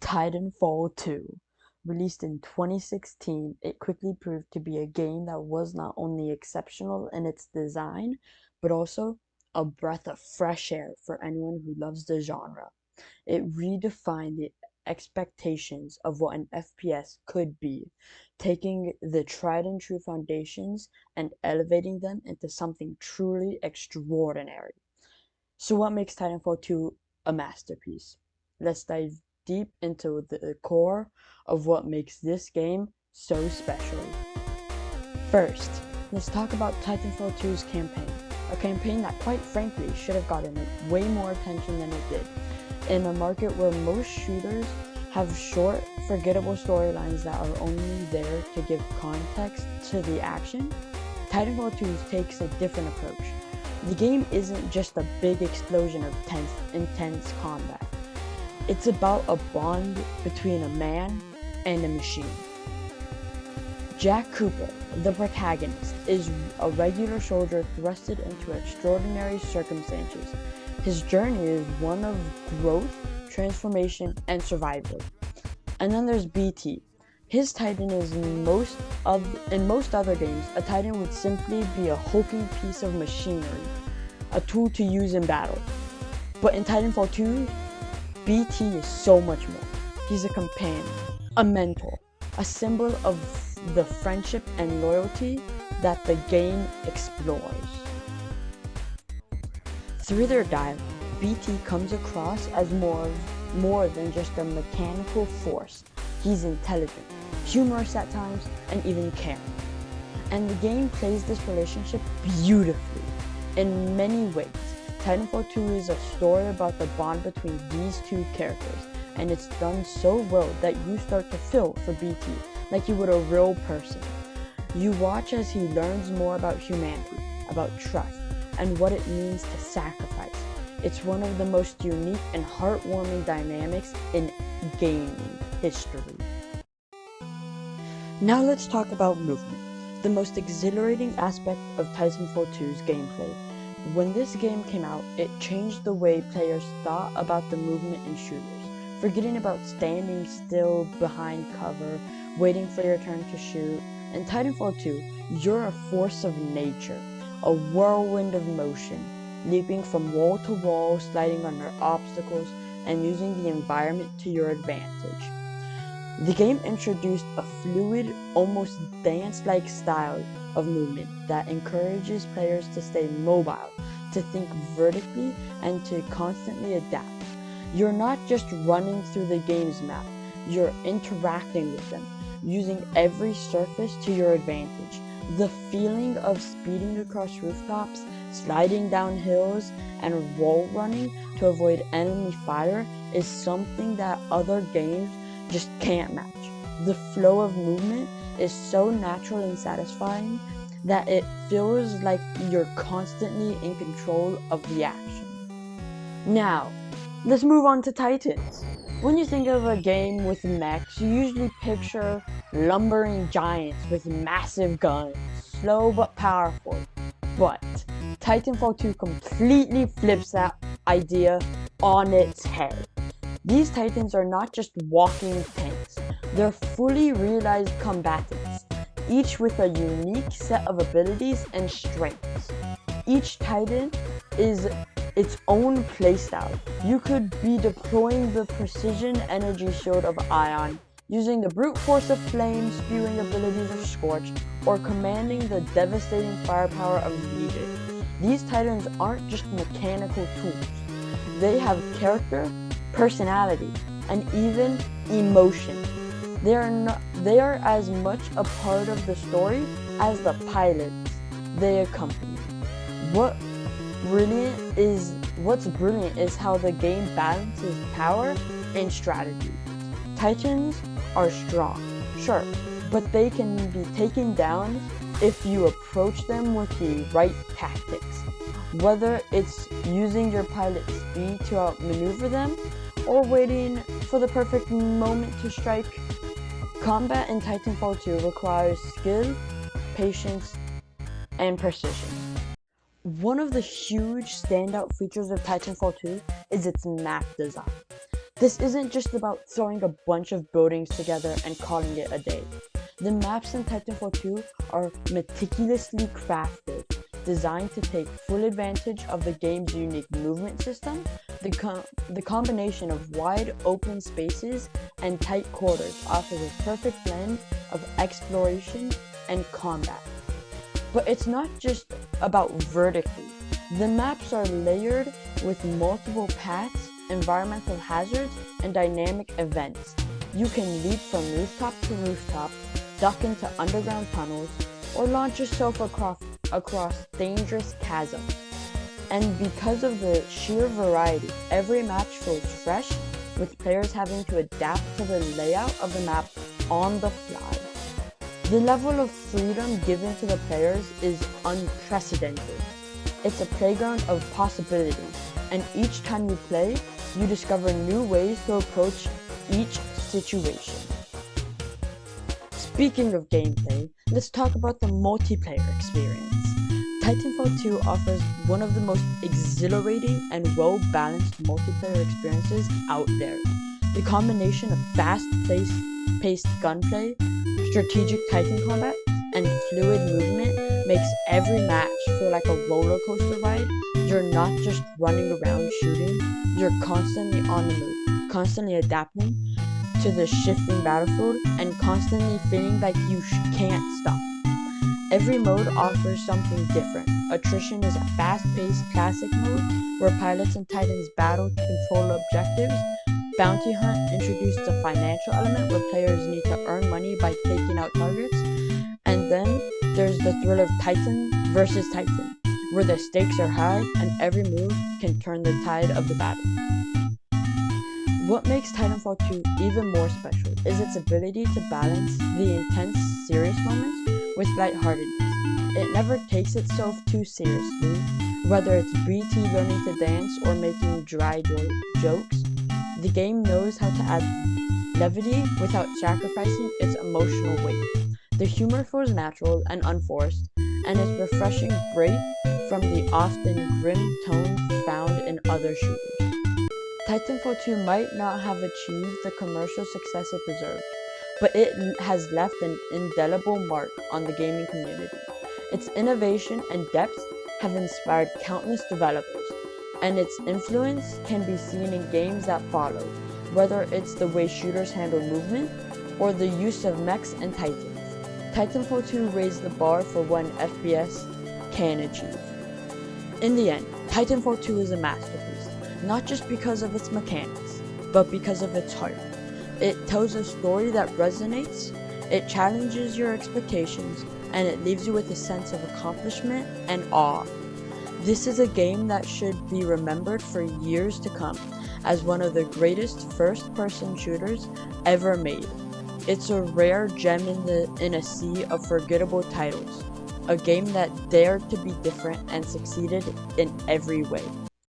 TitanFall 2. Released in 2016, it quickly proved to be a game that was not only exceptional in its design, but also a breath of fresh air for anyone who loves the genre. It redefined the expectations of what an FPS could be, taking the tried and true foundations and elevating them into something truly extraordinary. So what makes Titanfall 2 a masterpiece? Let's dive deep into the core of what makes this game so special. First, let's talk about Titanfall 2's campaign. A campaign that quite frankly should have gotten way more attention than it did. In a market where most shooters have short, forgettable storylines that are only there to give context to the action, Titanfall 2 takes a different approach. The game isn't just a big explosion of intense combat. It's about a bond between a man and a machine. Jack Cooper, the protagonist, is a regular soldier thrusted into extraordinary circumstances. His journey is one of growth, transformation, and survival. And then there's BT. His Titan is in most other games, a Titan would simply be a hulking piece of machinery, a tool to use in battle. But in Titanfall 2, BT is so much more. He's a companion, a mentor, a symbol of the friendship and loyalty that the game explores. Through their dialogue, BT comes across as more than just a mechanical force. He's intelligent, humorous at times, and even caring. And the game plays this relationship beautifully in many ways. Titanfall 2 is a story about the bond between these two characters, and it's done so well that you start to feel for BT like you would a real person. You watch as he learns more about humanity, about trust, and what it means to sacrifice. It's one of the most unique and heartwarming dynamics in gaming history. Now let's talk about movement, the most exhilarating aspect of Titanfall 2's gameplay. When this game came out, it changed the way players thought about the movement in shooters, forgetting about standing still behind cover, waiting for your turn to shoot. In Titanfall 2, you're a force of nature, a whirlwind of motion, leaping from wall to wall, sliding under obstacles, and using the environment to your advantage. The game introduced a fluid, almost dance-like style of movement that encourages players to stay mobile, to think vertically, and to constantly adapt. You're not just running through the game's map, you're interacting with them, using every surface to your advantage. The feeling of speeding across rooftops, sliding down hills, and wall running to avoid enemy fire is something that other games just can't match. The flow of movement is so natural and satisfying that it feels like you're constantly in control of the action. Now, let's move on to Titans. When you think of a game with mechs, you usually picture lumbering giants with massive guns, slow but powerful. But Titanfall 2 completely flips that idea on its head. These Titans are not just walking tanks, they're fully realized combatants, each with a unique set of abilities and strengths. Each Titan is its own playstyle. You could be deploying the precision energy shield of Ion, using the brute force of Flame spewing abilities of Scorch, or commanding the devastating firepower of Legion. These Titans aren't just mechanical tools. They have character, personality, and even emotion. They are as much a part of the story as the pilots they accompany. What's brilliant is how the game balances power and strategy. Titans are strong, sure, but they can be taken down if you approach them with the right tactics. Whether it's using your pilot's speed to outmaneuver them, or waiting for the perfect moment to strike. Combat in Titanfall 2 requires skill, patience, and precision. One of the huge standout features of Titanfall 2 is its map design. This isn't just about throwing a bunch of buildings together and calling it a day. The maps in Titanfall 2 are meticulously crafted, designed to take full advantage of the game's unique movement system. The combination of wide open spaces and tight quarters offers a perfect blend of exploration and combat. But it's not just about vertically. The maps are layered with multiple paths, environmental hazards, and dynamic events. You can leap from rooftop to rooftop, duck into underground tunnels, or launch yourself across dangerous chasms. And because of the sheer variety, every match feels fresh, with players having to adapt to the layout of the map on the fly. The level of freedom given to the players is unprecedented. It's a playground of possibilities, and each time you play, you discover new ways to approach each situation. Speaking of gameplay, let's talk about the multiplayer experience. Titanfall 2 offers one of the most exhilarating and well-balanced multiplayer experiences out there. The combination of fast-paced gunplay, strategic Titan combat, and fluid movement makes every match feel like a roller coaster ride. You're not just running around shooting, you're constantly on the move, constantly adapting to the shifting battlefield, and constantly feeling like you can't stop. Every mode offers something different. Attrition is a fast-paced classic mode where pilots and Titans battle to control objectives. Bounty Hunt introduced a financial element where players need to earn money by taking out targets. And then there's the thrill of Titan versus Titan, where the stakes are high and every move can turn the tide of the battle. What makes Titanfall 2 even more special is its ability to balance the intense, serious moments with lightheartedness. It never takes itself too seriously, whether it's BT learning to dance or making dry jokes. The game knows how to add levity without sacrificing its emotional weight. The humor feels natural and unforced, and it's refreshing break from the often grim tone found in other shooters. Titanfall 2 might not have achieved the commercial success it deserved, but it has left an indelible mark on the gaming community. Its innovation and depth have inspired countless developers, and its influence can be seen in games that follow, whether it's the way shooters handle movement or the use of mechs and titans. Titanfall 2 raised the bar for what an FPS can achieve. In the end, Titanfall 2 is a masterpiece, not just because of its mechanics, but because of its heart. It tells a story that resonates, it challenges your expectations, and it leaves you with a sense of accomplishment and awe. This is a game that should be remembered for years to come as one of the greatest first-person shooters ever made. It's a rare gem in a sea of forgettable titles, a game that dared to be different and succeeded in every way.